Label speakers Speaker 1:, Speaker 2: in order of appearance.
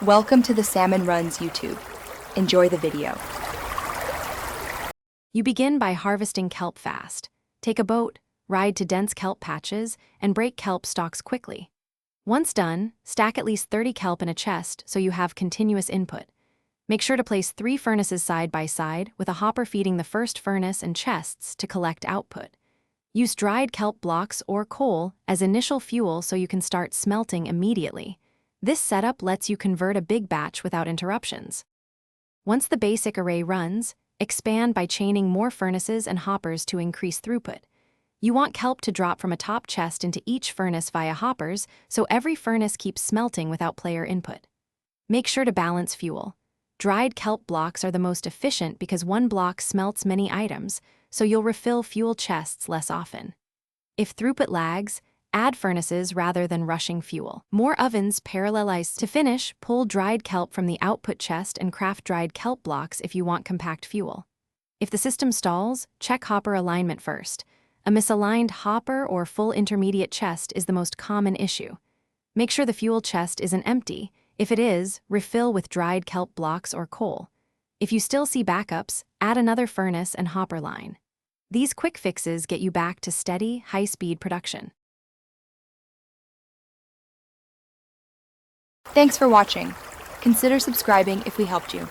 Speaker 1: Welcome to the Salmon Runs YouTube. Enjoy the video.
Speaker 2: You begin by harvesting kelp fast. Take a boat, ride to dense kelp patches, and break kelp stalks quickly. Once done, stack at least 30 kelp in a chest so you have continuous input. Make sure to place 3 furnaces side by side with a hopper feeding the first furnace and chests to collect output. Use dried kelp blocks or coal as initial fuel so you can start smelting immediately. This setup lets you convert a big batch without interruptions. Once the basic array runs, expand by chaining more furnaces and hoppers to increase throughput. You want kelp to drop from a top chest into each furnace via hoppers, so every furnace keeps smelting without player input. Make sure to balance fuel. Dried kelp blocks are the most efficient because one block smelts many items, so you'll refill fuel chests less often. If throughput lags, add furnaces rather than rushing fuel. More ovens parallelize. To finish, pull dried kelp from the output chest and craft dried kelp blocks if you want compact fuel. If the system stalls, check hopper alignment first. A misaligned hopper or full intermediate chest is the most common issue. Make sure the fuel chest isn't empty. If it is, refill with dried kelp blocks or coal. If you still see backups, add another furnace and hopper line. These quick fixes get you back to steady, high-speed production.
Speaker 1: Thanks for watching. Consider subscribing if we helped you.